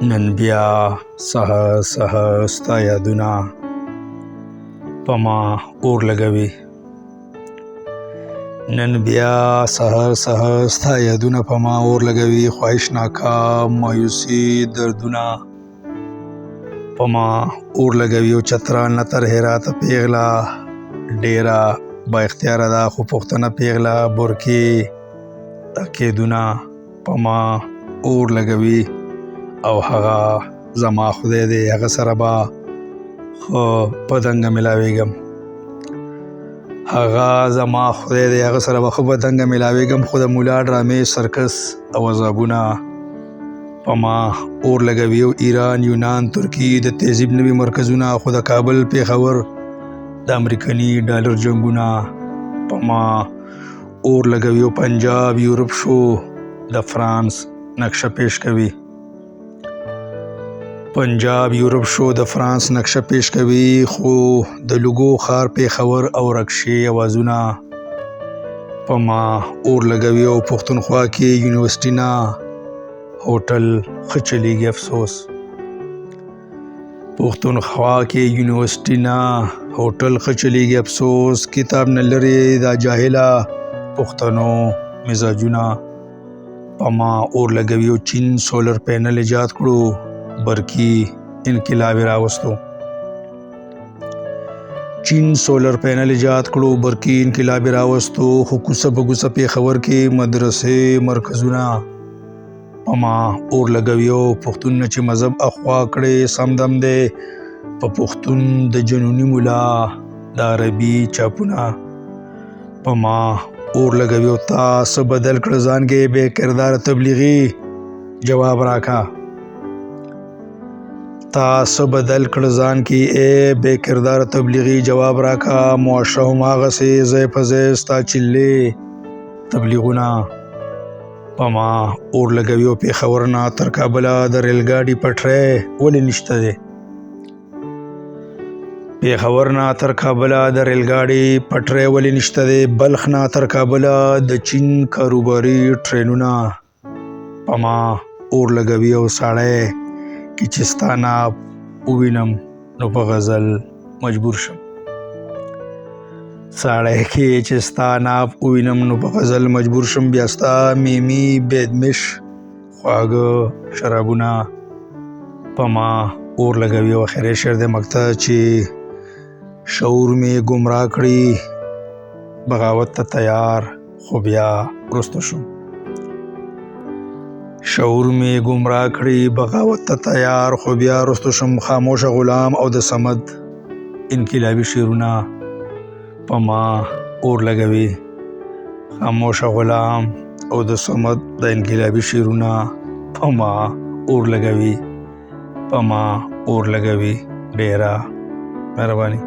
نن بیا سهر ستا یادونه په ما اور لګوي. نن بیا سهر ستا یادونه په ما اور لګوي. خواهش ناکام مایوسي دردونه په ما اور لګوي. او چترال نه تر هراته پیغله ډیره با اختیاره ده، خو پښتنه پیغله برکې تاکیدونه په ما اور لګوي. او هغه زما خدای دی، هغه سره به خو په دنګه ملاویږم. هغه زما خدای دی، هغه سره به خو په دنګه ملاویږم. خو د مولا ډرامې سرکس او عذابونه په ما اور لګوي. او ایران، یونان، ترکی د تهذیب نوي مرکزونه، خو د کابل پیښور د امریکني ډالر جنګونه په ما اور لګوي. او پنجاب یورپ شو د فرانس نقشه پیش کوي. پنجاب یورپ شو د فرانس نقشه پیش کوي. خو د لوګو ښار پیښور او رکشې اوازونه په ما اور لګوي. او پښتونخوا کې یونیورسټي نه هوټل ښه چلیږي افسوس. پښتونخوا کې یونیورسټي نه هوټل ښه چلیږي افسوس. کتاب نه لري دا جاهله پښتنو مزاجونه په ما اور لګوي. او چین سولر پینل ایجاد کړو، برقی انقلاب راوستو. چین سولر پینل ایجاد کړو، برقی انقلاب راوستو. خو کوڅه په کوڅه پیښور کې مدرسې مرکزونه په ما اور لګوي. او پښتون نه چې مذهب اخوا کړي سم دم دی په پښتون د جنوني مولا د عربي چاپونه په ما اور لګوي. او تاسو بدل کړ ځان کې بے کردار تبلیغي جواب راکا. تاسو بدل کړ ځان کې اے بے کردار تبلیغي جواب راکا. معاشره هم هغسې ځای په ځای ستا چلې تبلیغونه په ما اور لګوي. او پیښور نه تر کابله د ریل ګاډي پټری ولې نشته دی؟ پیښور نه تر کابله د ریل ګاډي پټری ولې نشته دی؟ بلخ نه تر کابله د چین کاروباري ټرینونه په ما اور لګوي. او ساړی کې چې ستا ناپ ووینم نو په غزل مجبور شم. ساړی کې چې ستا ناپ ووینم نو په غزل مجبور شم. بیا ستا میمی بیدمش خواږه شرابونه په ما اور لګوي. او اخري شعر د مقطع چې شعور می گمراه کړي بغاوت ته تیار خو بیا رستو شم. شعور می گمراه کړي بغاوت ته تیار خو بیا رستو شم. خاموش غلام او د صمد انقلابي شعرونه په ما اور لګوي. خاموش غلام او د صمد د انقلابي شعرونه په ما اور لګوي. په ما اور لګوي. ډیره مهرباني.